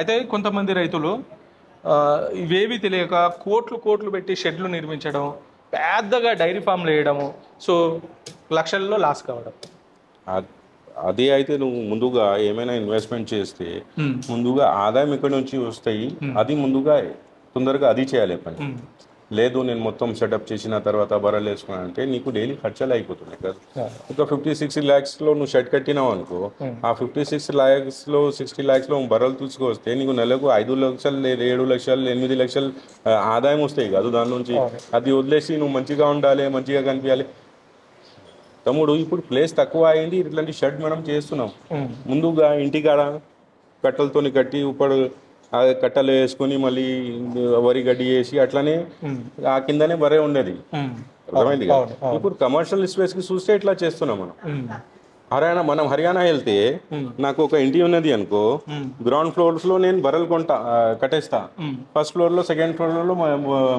అయితే కొంతమంది రైతులు ఇవేవి తెలియక కోట్లు పెట్టి షెడ్లు నిర్మించడం, పెద్దగా డైరీ ఫామ్లు వేయడము, సో లక్షల్లో లాస్ కావడం. అదే అయితే నువ్వు ముందుగా ఏమైనా ఇన్వెస్ట్మెంట్ చేస్తే ముందుగా ఆదాయం ఇక్కడ నుంచి వస్తాయి, అది ముందుగా తొందరగా అది చేయాలి పని. లేదు నేను మొత్తం సెటప్ చేసిన తర్వాత బర్రెలు వేసుకున్నాను అంటే నీకు డైలీ ఖర్చులు అయిపోతున్నాయి కదా. ఒక 50-60 lakhsలో నువ్వు షెడ్ కట్టినావు అనుకో, ఆ 56 lakhsలో 60 lakhsలో బర్రెలు తీసుకొస్తే నీకు నెలకు 5 లక్షలు లేదు 7 లక్షలు 8 లక్షలు ఆదాయం వస్తాయి కాదు దాని నుంచి. అది వదిలేసి నువ్వు మంచిగా ఉండాలి, మంచిగా కనిపించాలి. తమ్ముడు ఇప్పుడు ప్లేస్ తక్కువ అయింది, ఇట్లాంటి షెడ్ మనం చేస్తున్నాం. ముందుగా ఇంటికాడ కట్టలతోని కట్టి ఇప్పుడు కట్టలు వేసుకుని మళ్ళీ వరి గడ్డి వేసి అట్లనే ఆ కిందనే బరే ఉండేది, అర్థమైంది కదా. ఇప్పుడు కమర్షియల్ స్పేస్ కి చూస్తే ఇట్లా చేస్తున్నాం మనం. హర్యానా వెళ్తే నాకు ఒక ఇంటి ఉన్నది అనుకో, గ్రౌండ్ ఫ్లోర్స్ లో నేను బర్రెలు కట్టేస్తా, ఫస్ట్ ఫ్లోర్ లో సెకండ్ ఫ్లోర్ లో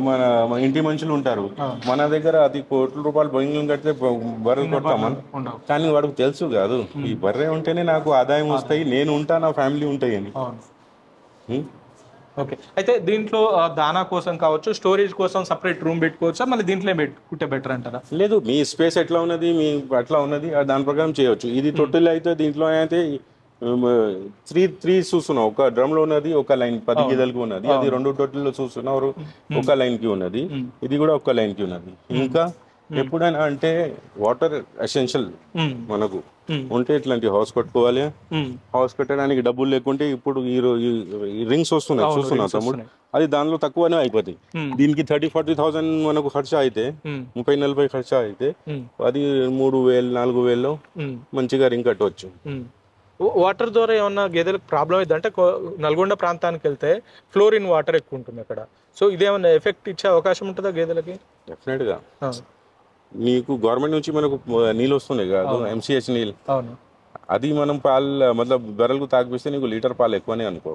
మన ఇంటి మనుషులు ఉంటారు. మన దగ్గర అది కోట్ల రూపాయలు బొంగులు కడితే బర్రెలు కొట్టామని, కానీ వాడికి తెలుసు కాదు ఈ బర్రె ఉంటేనే నాకు ఆదాయం వస్తాయి, నేను ఉంటా, నా ఫ్యామిలీ ఉంటాయి అని. ఓకే, అయితే దీంట్లో దానా కోసం కావచ్చు, స్టోరేజ్ కోసం సపరేట్ రూమ్ పెట్టుకోవచ్చా, మళ్ళీ దీంట్లో పెట్టుకుంటే బెటర్ అంటారా? లేదు, మీ స్పేస్ ఎట్లా ఉన్నది, మీ అట్లా ఉన్నది, దాని ప్రకారం చేయవచ్చు. ఇది తొట్టిల్ అయితే దీంట్లో అయితే త్రీ చూస్తున్నావు, ఒక డ్రమ్ లో ఉన్నది ఒక లైన్ 10 గీదలకు ఉన్నది, అది 2 తొట్టిల్లో చూస్తున్నావు ఒక లైన్ కి ఉన్నది, ఇది కూడా ఒక లైన్ కి ఉన్నది. ఇంకా ఎప్పుడైనా అంటే వాటర్ ఎసెన్షియల్ మనకు ఉంటే ఇట్లాంటి హౌస్ కట్టుకోవాలి. హౌస్ కట్టడానికి డబ్బులు లేకుంటే ఇప్పుడు ఈ రింగ్స్ వస్తున్నాయి చూస్తున్నా తమ్ముడు, అది దానిలో తక్కువనే అయిపోతాయి. దీనికి 30-40,000 మనకు ఖర్చు అయితే, 30-40 ఖర్చు అయితే అది 3,000-4,000లో మంచిగా రింగ్ కట్టవచ్చు. వాటర్ ద్వారా ఏమన్నా గేదెలకు ప్రాబ్లం అయింది అంటే, నల్గొండ ప్రాంతానికి వెళ్తే ఫ్లోరిన్ వాటర్ ఎక్కువ ఉంటుంది అక్కడ, సో ఇదేమన్నా ఎఫెక్ట్ ఇచ్చే అవకాశం ఉంటుందా గేదెలకి? డెఫినెట్ గా. నీకు గవర్నమెంట్ నుంచి మనకు నీళ్ళు వస్తున్నాయి కాదు, MCH నీళ్ళు, అది మనం బర్రెలకు తాగిపిస్తే నీకు లీటర్ పాలు ఎక్కువనే అనుకో.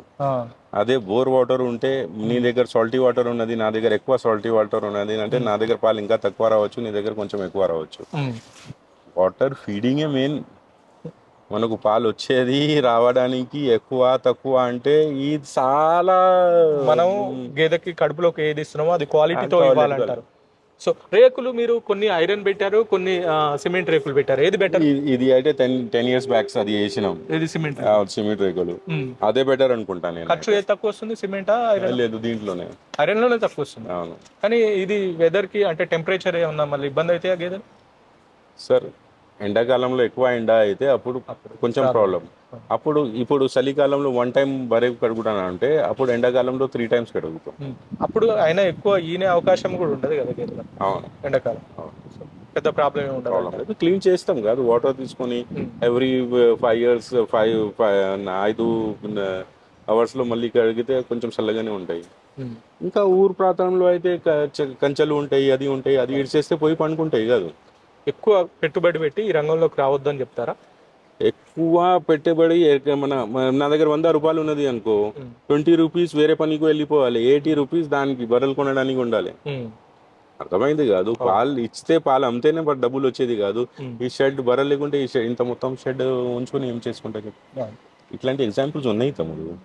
అదే బోర్ వాటర్ ఉంటే నీ దగ్గర సాల్టీ వాటర్ ఉన్నది, నా దగ్గర ఎక్కువ సాల్టీ వాటర్ ఉన్నది అంటే నా దగ్గర పాలు ఇంకా తక్కువ రావచ్చు, నీ దగ్గర కొంచెం ఎక్కువ రావచ్చు. వాటర్ ఫీడింగే మెయిన్. మనకు పాలు వచ్చేది రావడానికి ఎక్కువ తక్కువ అంటే ఇది చాలా, మనం గేదెకి కడుపులోకి ఏది ఇస్తున్నామో అది క్వాలిటీతో ఇవ్వాలంటారు. సో రేకులు మీరు కొన్ని ఐరన్ పెట్టారు, కొన్ని సిమెంట్ రేకులు పెట్టారు, ఏది బెటర్? ఇది అయితే 10 years బ్యాక్ అది వేసినాం, ఇది సిమెంట్ రేకులు, అదే బెటర్ అనుకుంటా నేను. ఖర్చు ఏది తక్కువ వస్తుంది, సిమెంటా ఐరన్? లేదు, దీంట్లోనే ఐరన్ లోనే తక్కువ వస్తుంది. అవును, కానీ ఇది వెదర్ కి అంటే టెంపరేచర్ ఏమన్నా మళ్ళీ ఇబ్బంది అయితే గేదెలు? సార్ ఎండాకాలంలో ఎక్కువ ఎండ అయితే అప్పుడు కొంచెం ప్రాబ్లం. ఇప్పుడు చలికాలంలో 1 time బర్రె కడుగుతాను అంటే అప్పుడు ఎండాకాలంలో 3 times కడుగుతాం. అప్పుడు అయినా ఎక్కువ ఈనే అవకాశం కూడా ఉండదు కదా గేదెలు. అవును, ఎండాకాలం పెద్ద ప్రాబ్లం ఏమి ఉండదు. క్లీన్ చేస్తాం కాదు, వాటర్ తీసుకొని ఎవ్రీ 5 years 5 hours లో మళ్ళీ కడిగితే కొంచెం చల్లగానే ఉంటాయి. ఇంకా ఊరు ప్రాంతంలో అయితే కంచెలు ఉంటాయి, అది ఉంటాయి, అది ఇడిచేస్తే పోయి పండుకుంటాయి కాదు. ఎక్కువ పెట్టుబడి పెట్టి ఈ రంగంలోకి రావద్దని చెప్తారా? ఎక్కువ పెట్టుబడి నా దగ్గర 100 రూపాయలు ఉన్నది అనుకో, 20 rupees వేరే పనికి వెళ్ళిపోవాలి, 80 rupees దానికి బర్రెలు కొనడానికి ఉండాలి. అర్థమైంది కాదు, పాలు ఇస్తే పాలు అమ్మితేనే డబ్బులు వచ్చేది కాదు. ఈ షెడ్ బర్రెలు లేకుంటే ఇంత మొత్తం షెడ్ ఉంచుకొని ఏం చేసుకుంటా చెప్పి. ఇట్లాంటి ఎగ్జాంపుల్స్ ఉన్నాయి తమ్ముడు.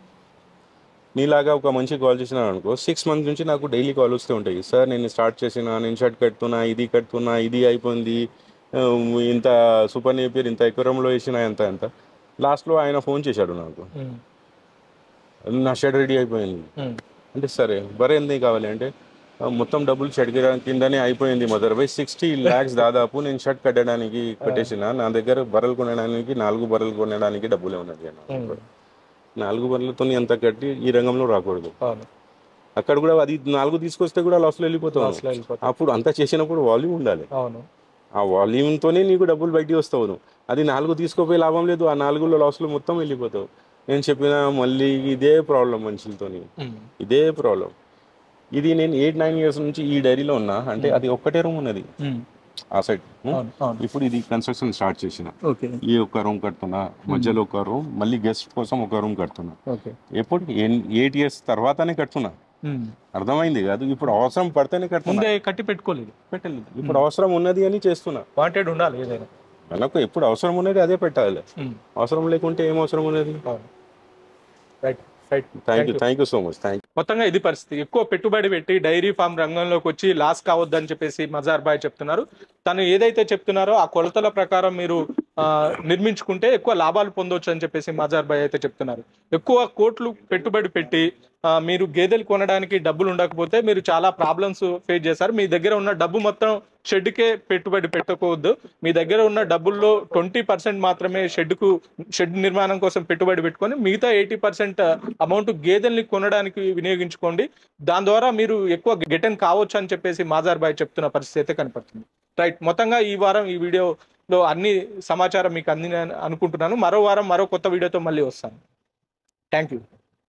నీలాగా ఒక మంచి కాల్ చేసినాను అనుకో, 6 months నుంచి నాకు డైలీ కాల్ వస్తూ ఉంటాయి. సార్ నేను స్టార్ట్ చేసిన, నేను షెడ్ కడుతున్నా, ఇది అయిపోయింది, ఇంత సూపర్ నేపియర్ ఇంత ఎకరంలో వేసిన ఎంత. లాస్ట్లో ఆయన ఫోన్ చేశాడు నాకు, నా షెడ్ రెడీ అయిపోయింది అంటే. సరే బరే ఎందుకు కావాలి అంటే, మొత్తం డబ్బులు షెడ్ కిందనే అయిపోయింది మదర్ బై 60 lakhs దాదాపు నేను షెడ్ కట్టడానికి కట్టేసిన, నా దగ్గర బర్రెలు కొనడానికి 4 బర్రెలు కొనడానికి డబ్బులే ఉన్నది అన్న. 4 బర్రెలతో ఎంత కట్టి ఈ రంగంలో రాకూడదు. అక్కడ కూడా అది 4 తీసుకొస్తే కూడా లాస్లో వెళ్ళిపోతావు. అప్పుడు అంతా చేసినప్పుడు వాల్యూమ్ ఉండాలి, ఆ వాల్యూమ్తోనే నీకు డబ్బులు బయటికి వస్తావు. అది 4 తీసుకోపోయి లాభం లేదు, ఆ 4లో లాస్లో మొత్తం వెళ్ళిపోతావు. నేను చెప్పిన మళ్ళీ ఇదే ప్రాబ్లం మనుషులతో, ఇదే ప్రాబ్లం. ఇది నేను 8-9 years నుంచి ఈ డైరీలో ఉన్నా అంటే, అది ఒక్కటే రూమ్ ఉన్నది ఆ సైడ్. ఇప్పుడు ఇది కన్స్ట్రక్షన్ స్టార్ట్ చేసిన, ఈ ఒక రూమ్ కడుతున్నా, మధ్యలో ఒక రూమ్, మళ్ళీ గెస్ట్ కోసం ఒక రూమ్ కడుతున్నా. ఎప్పుడు 8 years తర్వాతనే కడుతున్నా. అర్థమైంది కాదు, ఇప్పుడు అవసరం పడితేనే కట్టుకుంటే కట్టి పెట్టలేదు. ఇప్పుడు అవసరం ఉన్నది అని చేస్తున్నా. వాంటెడ్ ఉండాలి ఏదైనా మనకు, ఎప్పుడు అవసరం ఉన్నది అదే పెట్టాలి, అవసరం లేకుంటే ఏం అవసరం ఉన్నది. Right. Right. Thank you so much. మొత్తంగా ఇది పరిస్థితి. ఎక్కువ పెట్టుబడి పెట్టి డైరీ ఫామ్ రంగంలోకి వచ్చి లాస్ కావద్దని చెప్పేసి మజార్ భాయ్ చెప్తున్నారు. తను ఏదైతే చెప్తున్నారో ఆ కొలతల ప్రకారం మీరు నిర్మించుకుంటే ఎక్కువ లాభాలు పొందొచ్చు అని చెప్పేసి మజార్ భాయ్ అయితే చెప్తున్నారు. ఎక్కువ కోట్లు పెట్టుబడి పెట్టి మీరు గేదెలు కొనడానికి డబ్బులు ఉండకపోతే మీరు చాలా ప్రాబ్లమ్స్ ఫేస్ చేస్తారు. మీ దగ్గర ఉన్న డబ్బు మొత్తం షెడ్కే పెట్టుబడి పెట్టకపోవద్దు. మీ దగ్గర ఉన్న డబ్బుల్లో 20% మాత్రమే షెడ్ నిర్మాణం కోసం పెట్టుబడి పెట్టుకొని మిగతా 80% అమౌంట్ గేదెల్ని కొనడానికి వినియోగించుకోండి. దాని ద్వారా మీరు ఎక్కువ గెటన్ కావచ్చు అని చెప్పేసి మజార్ భాయ్ చెప్తున్న పరిస్థితి అయితే కనపడుతుంది. రైట్. మొత్తంగా ఈ వారం ఈ వీడియోలో అన్ని సమాచారం మీకు అందిన అనుకుంటున్నాను. మరో వారం మరో కొత్త వీడియోతో మళ్ళీ వస్తాను. Thank you.